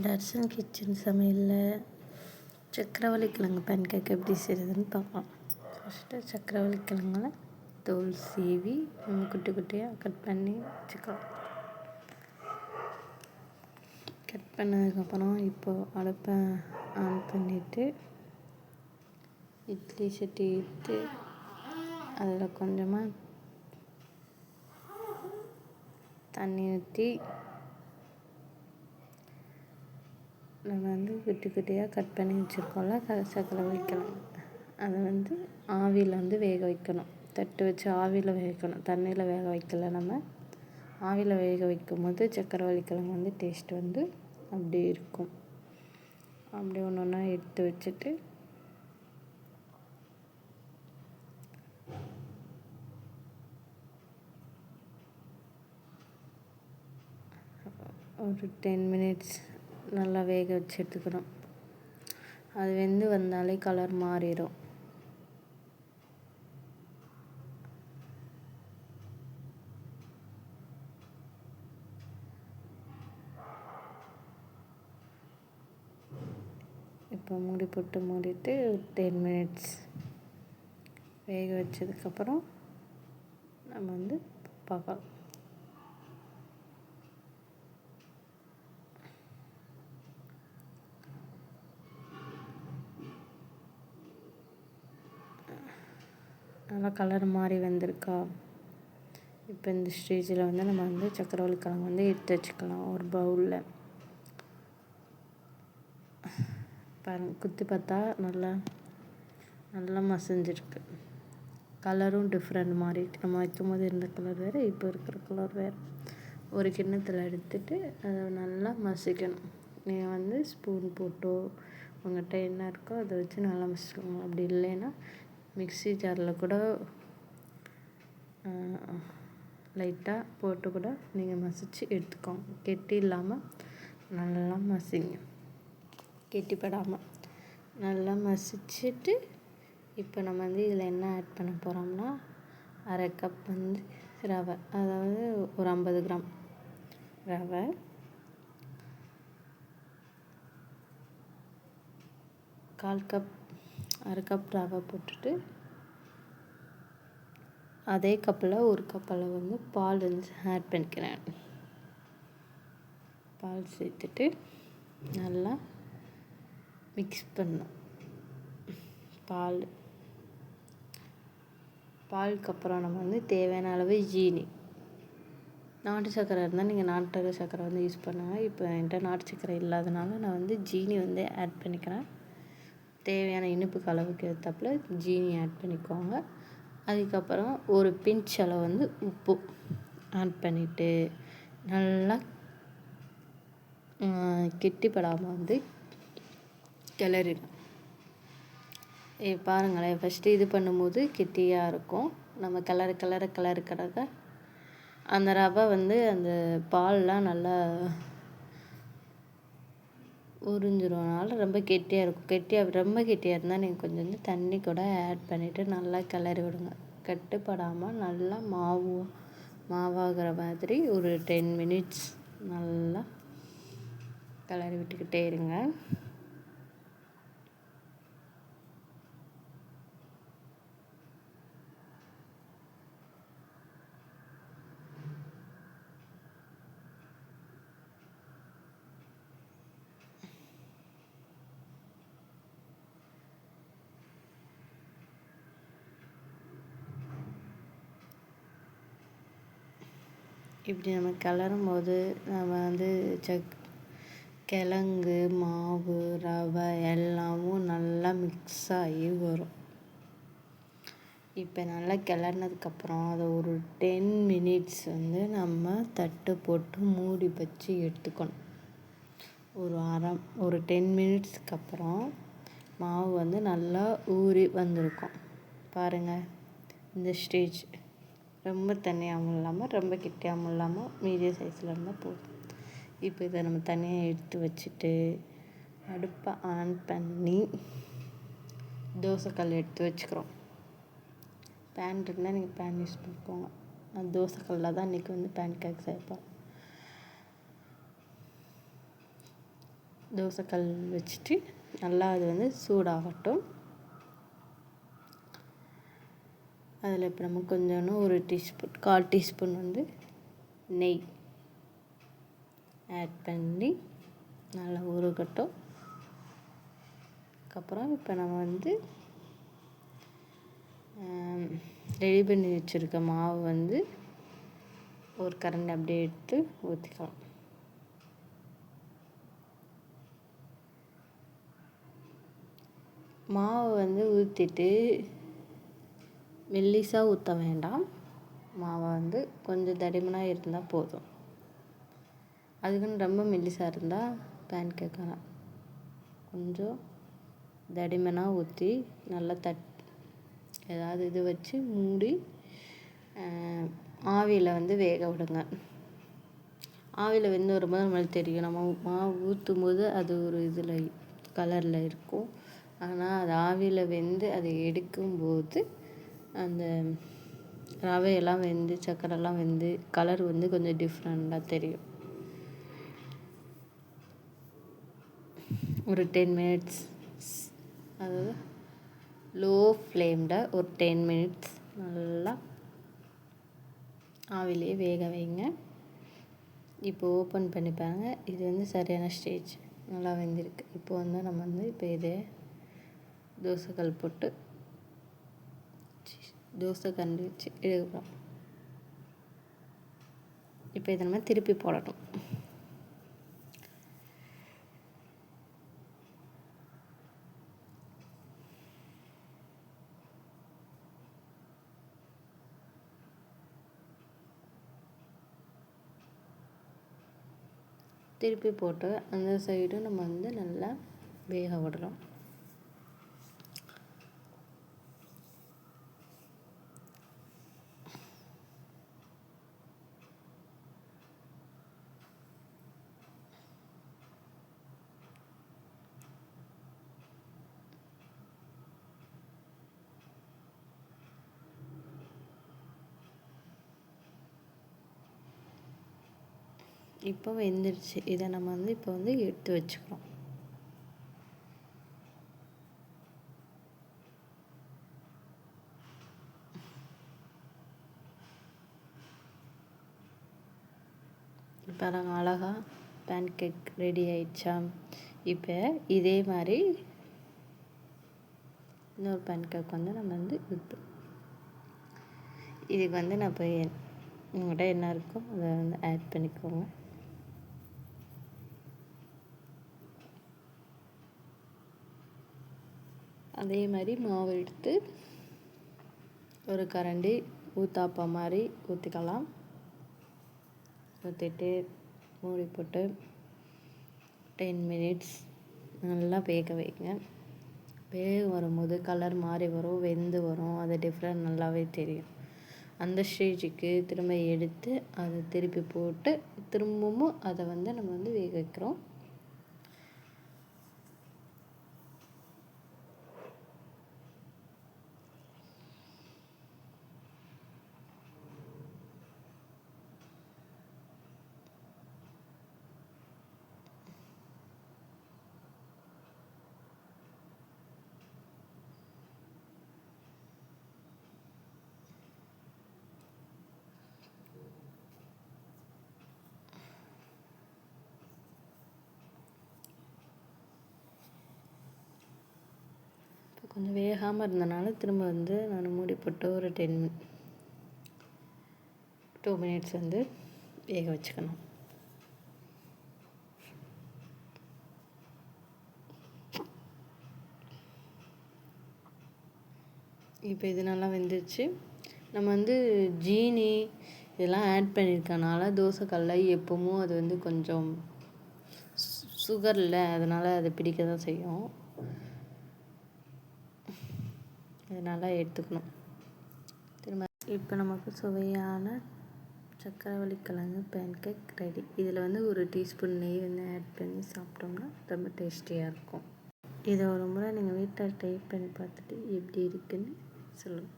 Darshan kitchen சமையலில் சக்கரவள்ளி கிழங்கு பேன் கேக் எப்படி செய்கிறதுன்னு பார்க்கலாம். ஃபஸ்ட்டு சக்கரவள்ளி கிழங்குல தோல் சீவி குட்டி குட்டியாக கட் பண்ணி வச்சுக்கலாம். கட் பண்ணதுக்கப்புறம் இப்போது அடுப்பை ஆன் பண்ணிவிட்டு இட்லி சட்டி எடுத்து அதில் கொஞ்சமாக தண்ணி ஊற்றி நம்ம குட்டி குட்டியாக கட் பண்ணி வச்சுருக்கோம்ல சக்கரவள்ளி கிழங்கு அதை ஆவியில் வேக வைக்கணும். தட்டு வச்சு ஆவியில் வேக வைக்கணும், தண்ணியில் வேக வைக்கல. நம்ம ஆவியில் வேக வைக்கும் போது சக்கரவள்ளி கிழங்கு டேஸ்ட் அப்படி இருக்கும். அப்படி ஒன்று ஒன்றா எடுத்து வச்சுட்டு ஒரு 10 மினிட்ஸ் நல்லா வேக வச்சு எடுத்துக்கணும். அது வெந்து வந்தாலே கலர் மாறிடும். இப்போ மூடி போட்டு மூடிட்டு 10 மினிட்ஸ் வேக வச்சதுக்கப்புறம் நம்ம பார்க்கலாம். நல்லா கலர் மாறி வந்திருக்கா. இப்போ இந்த ஸ்டேஜில் நம்ம சக்கரவள்ளி கிழங்கு எடுத்து வச்சுக்கலாம் ஒரு பவுலில். பாருங்கள், குத்தி பார்த்தா நல்லா மசிஞ்சிருக்கு. கலரும் டிஃப்ரெண்ட் மாறி நம்ம வைக்கும்போது இருந்த கலர் வேறு, இப்போ இருக்கிற கலர் வேறு. ஒரு கிண்ணத்தில் எடுத்துட்டு அதை நல்லா மசிக்கணும். நீங்கள் ஸ்பூன் போட்டோ உங்கள்கிட்ட என்ன இருக்கோ அதை வச்சு நல்லா மசிக்கணும். அப்படி இல்லைன்னா மிக்ஸி ஜாரில் கூட லைட்டாக போட்டு கூட நீங்கள் மசித்து எடுத்துக்கோங்க. கெட்டி இல்லாமல் நல்லா மசிங்க, கெட்டிப்படாமல் நல்லா மசிச்சுட்டு இப்போ நம்ம இதில் என்ன ஆட் பண்ண போகிறோம்னா 1/2 கப் ரவை, அதாவது ஒரு 50 கிராம் ரவை, 1/4 கப் 1/2 கப் ரவை போட்டுட்டு அதே கப்பில் 1 கப் அளவு பால் ஆட் பண்ணிக்கிறேன். பால் சேர்த்துட்டு நல்லா மிக்ஸ் பண்ணணும். பாலுக்கு அப்புறம் நம்ம தேவையான அளவு ஜீனி, நாட்டு சர்க்கரை இருந்தால் நீங்கள் நாட்டு சர்க்கரை யூஸ் பண்ணுங்கள். இப்போ என்கிட்ட நாட்டு சர்க்கரை இல்லாதனால நான் ஜீனி ஆட் பண்ணிக்கிறேன். தேவையான இனிப்புக்கு அளவுக்கு ஏற்றாப்புல ஜீனி ஆட் பண்ணிக்கோங்க. அதுக்கப்புறம் ஒரு பிஞ்ச் அளவு உப்பு ஆட் பண்ணிவிட்டு நல்லா கெட்டிப்படாமல் கிளறிடும். பாருங்களேன், ஃபஸ்ட்டு இது பண்ணும்போது கெட்டியாக இருக்கும். நம்ம கிளற அந்த ரவை அந்த பால்லாம் நல்லா உறிஞ்சிருவனால ரொம்ப கெட்டியாக இருக்கும். ரொம்ப கெட்டியாக இருந்தால் நீங்கள் கொஞ்சம் தண்ணி கூட ஆட் பண்ணிவிட்டு நல்லா கிளறி விடுங்க. கட்டுப்படாமல் நல்லா மாவாகிற மாதிரி ஒரு 10 மினிட்ஸ் நல்லா கிளறி விட்டுக்கிட்டே இருங்க. இப்படி நம்ம கிளறும் போது நம்ம கிழங்கு, மாவு, ரவை எல்லாமும் நல்லா மிக்ஸ் ஆகி வரும். இப்போ நல்லா கிளறினதுக்கப்புறம் அதை ஒரு 10 மினிட்ஸ் நம்ம தட்டு போட்டு மூடி வச்சு எடுத்துக்கணும். ஒரு 10 மினிட்ஸ்க்கு அப்புறம் மாவு நல்லா ஊறி வந்திருக்கும். பாருங்கள், இந்த ஸ்டேஜ் ரொம்ப தண்ணியாகவும் இல்லாமல் ரொம்ப கெட்டியாகவும் இல்லாமல் மீடியம் சைஸில் இருந்தால் போதும். இப்போ இதை நம்ம தனியாக எடுத்து வச்சுட்டு அடுப்பை ஆன் பண்ணி தோசைக்கல் எடுத்து வச்சுக்கிறோம். பேன் இருந்தால் நீங்கள் பேன் யூஸ் பண்ணிக்கோங்க. நான் தோசைக்கல்லில் தான் இன்றைக்கி பேன் கேக் செய்யப்போம். தோசைக்கல் வச்சுட்டு நல்லா அது வந்து சூடாகட்டும். அதில் இப்போ நம்ம கொஞ்சோன்னு ஒரு டீஸ்பூன் 1/4 டீஸ்பூன் வந்து நெய் ஆட் பண்ணி நல்லா உருகட்டும். அதுக்கப்புறம் இப்போ நம்ம வந்து ரெடி பண்ணி வச்சுருக்க மாவு வந்து ஒரு கரண்டி அப்படியே எடுத்து ஊற்றிக்கலாம். மாவு வந்து ஊற்றிட்டு மெல்லிசாக ஊற்ற வேண்டாம். மாவை வந்து கொஞ்சம் தடிமனாக இருந்தால் போதும். அதுக்குன்னு ரொம்ப மெல்லிசாக இருந்தால் பேன் கேக்கான கொஞ்சம் தடிமனாக ஊற்றி நல்லா ஏதாவது இது வச்சு மூடி ஆவியில் வந்து வேக விடுங்க. ஆவியில் வெந்து வரும்போது நம்மளுக்கு தெரியும், நம்ம மாவு ஊற்றும் போது அது ஒரு இதில் கலரில் இருக்கும். ஆனால் அது ஆவியில் வெந்து அதை எடுக்கும்போது அந்த ரவையெல்லாம் வெந்து சர்க்கரைலாம் வெந்து கலர் வந்து கொஞ்சம் டிஃப்ரெண்ட்டாக தெரியும். ஒரு 10 மினிட்ஸ், அதாவது லோ ஃப்ளேமில் ஒரு 10 மினிட்ஸ் நல்லா ஆவிலே வேக வைங்க. இப்போ ஓப்பன் பண்ணி பாருங்கள். இது வந்து சரியான ஸ்டேஜ், நல்லா வெந்திருக்கு. இப்போ வந்து நம்ம வந்து இப்போ இதே தோசைக்கல் போட்டு தோசை கரண்டி வச்சு எடுக்கிறோம். இப்போ இதை நம்ம திருப்பி போடணும். திருப்பி போட்டு அந்த சைடும் நம்ம வந்து நல்லா வேக விடுறோம். இப்போ வெந்துடுச்சு. இதை நம்ம வந்து இப்போ வந்து எடுத்து வச்சுக்கிறோம். இப்போ நாங்கள் அழகாக பேன் கேக் ரெடி ஆயிடுச்சா. இப்போ இதே மாதிரி இன்னொரு பேன் கேக் வந்து நம்ம வந்து இதுக்கு வந்து நான் இப்போ உங்கள்கிட்ட என்ன இருக்கோ அதை வந்து ஆட் பண்ணிக்கோங்க. அதே மாதிரி மாவு எடுத்து ஒரு கரண்டி ஊத்தாப்பா மாதிரி ஊற்றிக்கலாம். ஊற்றிட்டு மூடி போட்டு 10 மினிட்ஸ் நல்லா வேக வைங்க. வேக வரும்போது கலர் மாறி வரும், வெந்து வரும், அது டிஃப்ரெண்ட் நல்லாவே தெரியும். அந்த ஸ்டேஜுக்கு திரும்ப எடுத்து அதை திருப்பி போட்டு திரும்பவும் அதை வந்து நம்ம வந்து வேக வைக்கிறோம். கொஞ்சம் வேகாமல் இருந்தனால திரும்ப வந்து நான் மூடி போட்டு ஒரு 2 மினிட்ஸ் வந்து வேக வச்சுக்கணும். இப்போ இது நல்லா வெந்துருச்சு. நம்ம வந்து ஜீனி இதெல்லாம் ஆட் பண்ணியிருக்கனால தோசைக்கல்ல எப்பவும் அது வந்து கொஞ்சம் சுகர் இல்லை, அதனால் அது பிடிக்க தான் செய்யும். அதனால் எடுத்துக்கணும். திரும்ப இப்போ நமக்கு சுவையான சக்கரவள்ளி கிழங்கு பேன் கேக் ரெடி. இதில் வந்து ஒரு டீஸ்பூன் நெய் வந்து ஆட் பண்ணி சாப்பிட்டோம்னா ரொம்ப டேஸ்டியாக இருக்கும். இதை ஒரு முறை நீங்கள் வீட்டில் ட்ரை பண்ணி பார்த்துட்டு எப்படி இருக்குன்னு சொல்லுங்கள்.